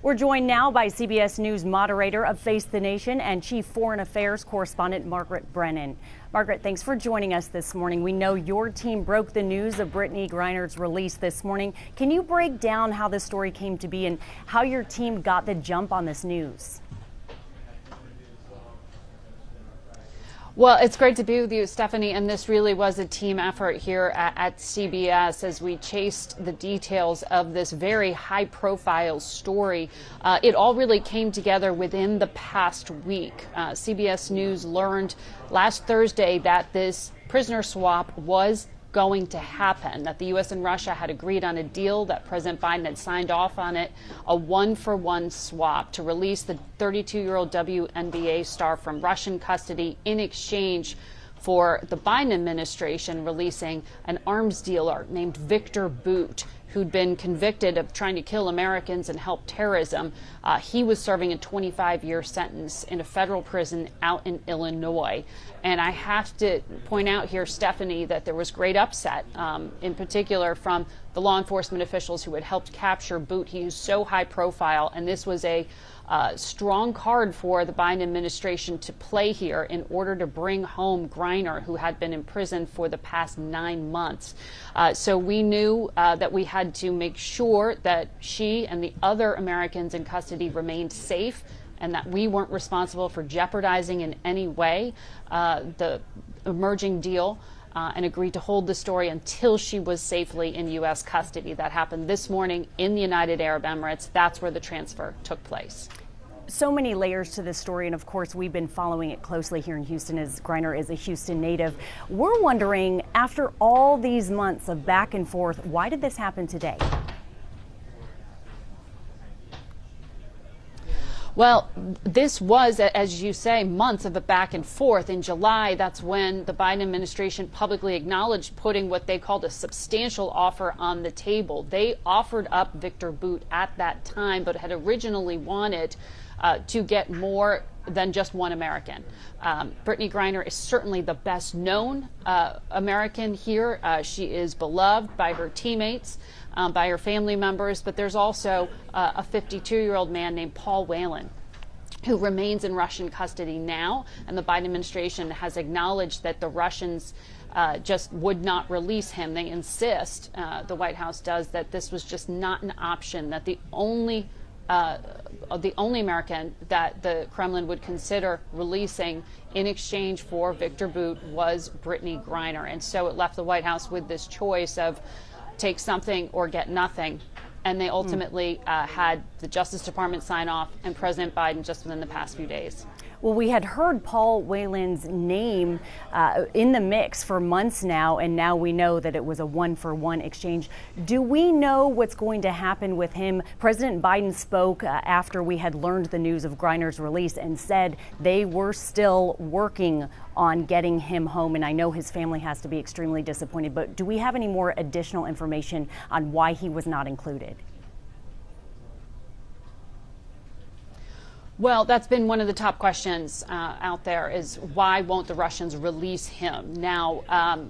We're joined now by CBS News moderator of Face the Nation and Chief Foreign Affairs correspondent Margaret Brennan. Margaret, thanks for joining us this morning. We know your team broke the news of Brittney Griner's release this morning. Can you break down how this story came to be and how your team got the jump on this news? Well, it's great to be with you, Stephanie, and this really was a team effort here at CBS as we chased the details of this very high-profile story. It all really came together within the past week. CBS News learned last Thursday that this prisoner swap was going to happen, that the U.S. and Russia had agreed on a deal, that President Biden had signed off on it, a one-for-one swap to release the 32-year-old WNBA star from Russian custody in exchange for the Biden administration releasing an arms dealer named Victor Bout, who'd been convicted of trying to kill Americans and help terrorism. He was serving a 25-year sentence in a federal prison out in Illinois. And I have to point out here, Stephanie, that there was great upset, in particular from the law enforcement officials who had helped capture Bout. He is so high profile, and this was a strong card for the Biden administration to play here in order to bring home Griner, who had been in prison for the past 9 months. So we knew that we had to make sure that she and the other Americans in custody remained safe and that we weren't responsible for jeopardizing in any way the emerging deal. And agreed to hold the story until she was safely in U.S. custody. That happened this morning in the United Arab Emirates. That's where the transfer took place. So many layers to this story, and of course we've been following it closely here in Houston as Griner is a Houston native. We're wondering, after all these months of back and forth, why did this happen today? Well, this was, as you say, months of a back and forth. In July, that's when the Biden administration publicly acknowledged putting what they called a substantial offer on the table. They offered up Victor Bout at that time, but had originally wanted to get more than just one American. Brittney Griner is certainly the best known American here. She is beloved by her teammates, by her family members, but there's also a 52-year-old man named Paul Whelan, who remains in Russian custody now, and the Biden administration has acknowledged that the Russians just would not release him. They insist, the White House does, that this was just not an option, that the only American that the Kremlin would consider releasing in exchange for Victor Bout was Brittney Griner. And so it left the White House with this choice of take something or get nothing. And they ultimately had the Justice Department sign off and President Biden just within the past few days. Well, we had heard Paul Whelan's name in the mix for months now, and now we know that it was a one-for-one exchange. Do we know what's going to happen with him? President Biden spoke after we had learned the news of Griner's release and said they were still working on getting him home, and I know his family has to be extremely disappointed, but do we have any more additional information on why he was not included? Well, that's been one of the top questions out there, is why won't the Russians release him? Now,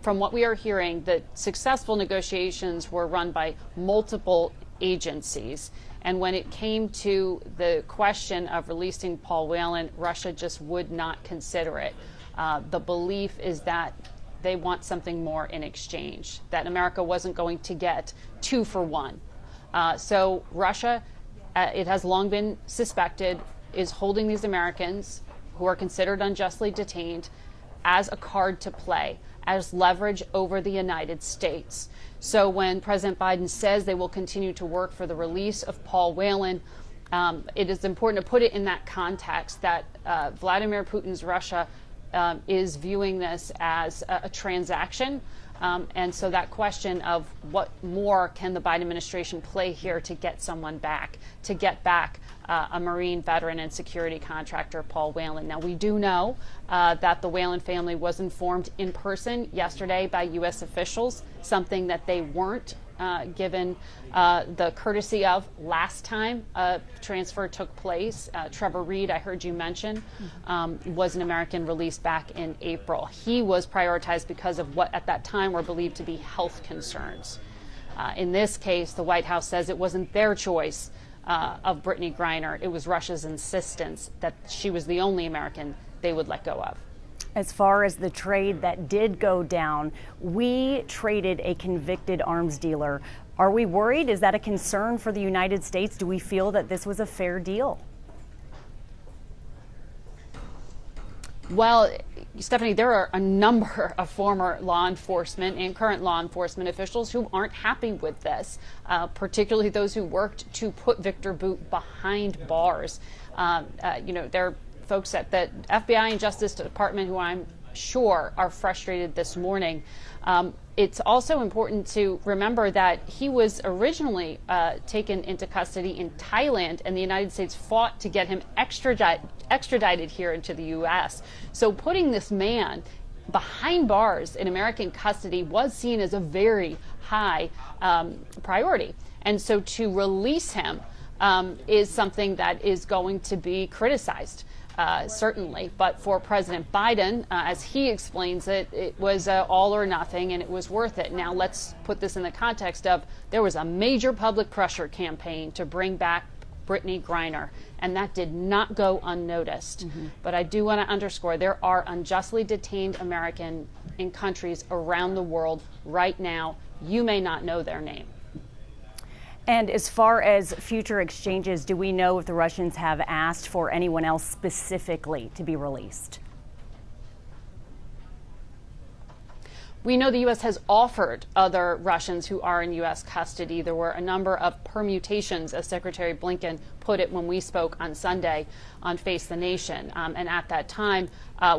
from what we are hearing, the successful negotiations were run by multiple agencies. And when it came to the question of releasing Paul Whelan, Russia just would not consider it. The belief is that they want something more in exchange, that America wasn't going to get 2 for 1. So Russia, it has long been suspected, is holding these Americans who are considered unjustly detained as a card to play, as leverage over the United States. So when President Biden says they will continue to work for the release of Paul Whelan, it is important to put it in that context that Vladimir Putin's Russia is viewing this as a transaction. And so that question of what more can the Biden administration play here to get someone back, to get back a Marine veteran and security contractor, Paul Whelan. Now, we do know that the Whelan family was informed in person yesterday by U.S. officials, something that they weren't given the courtesy of last time a transfer took place. Trevor Reed, I heard you mention, was an American released back in April. He was prioritized because of what at that time were believed to be health concerns. In this case, the White House says it wasn't their choice of Brittney Griner. It was Russia's insistence that she was the only American they would let go of. As far as the trade that did go down, we traded a convicted arms dealer. Are we worried? Is that a concern for the United States? Do we feel that this was a fair deal? Well, Stephanie, there are a number of former law enforcement and current law enforcement officials who aren't happy with this, particularly those who worked to put Victor Bout behind bars. There are folks at the FBI and Justice Department who I'm sure are frustrated this morning. It's also important to remember that he was originally taken into custody in Thailand, and the United States fought to get him extradited here into the U.S. So putting this man behind bars in American custody was seen as a very high priority. And so to release him is something that is going to be criticized. Certainly, but for President Biden, as he explains it, it was all or nothing, and it was worth it. Now, let's put this in the context of there was a major public pressure campaign to bring back Brittney Griner, and that did not go unnoticed. But I do want to underscore there are unjustly detained Americans in countries around the world right now. You may not know their name. And as far as future exchanges, do we know if the Russians have asked for anyone else specifically to be released? We know the U.S. has offered other Russians who are in U.S. custody. There were a number of permutations, as Secretary Blinken put it when we spoke on Sunday on Face the Nation. And at that time,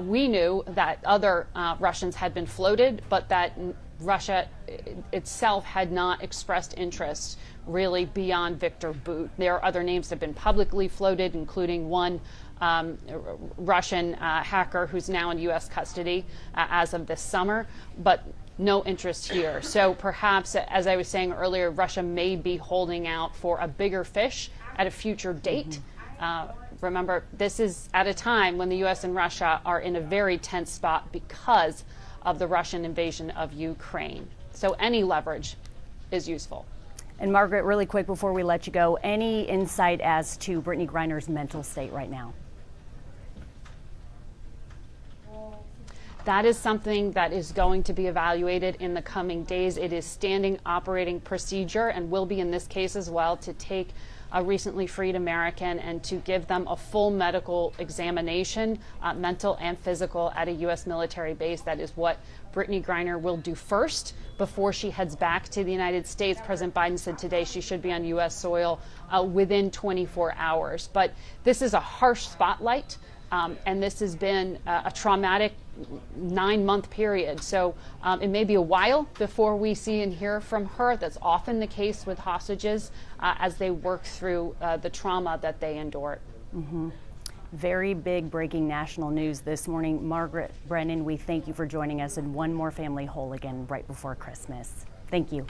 we knew that other Russians had been floated, but that Russia itself had not expressed interest really beyond Victor Bout. There are other names that have been publicly floated, including one Russian hacker who's now in U.S. custody as of this summer, but no interest here. So perhaps, as I was saying earlier, Russia may be holding out for a bigger fish at a future date. Remember, this is at a time when the U.S. and Russia are in a very tense spot because of the Russian invasion of Ukraine. So any leverage is useful. And Margaret, really quick before we let you go, any insight as to Brittney Griner's mental state right now? That is something that is going to be evaluated in the coming days. It is standing operating procedure and will be in this case as well to take a recently freed American and to give them a full medical examination, mental and physical, at a U.S. military base. That is what Brittney Griner will do first before she heads back to the United States. President Biden said today she should be on U.S. soil within 24 hours. But this is a harsh spotlight, and this has been a traumatic 9-month period. So it may be a while before we see and hear from her. That's often the case with hostages as they work through the trauma that they endure. Very big breaking national news this morning. Margaret Brennan, we thank you for joining us in One More Family Whole again right before Christmas. Thank you.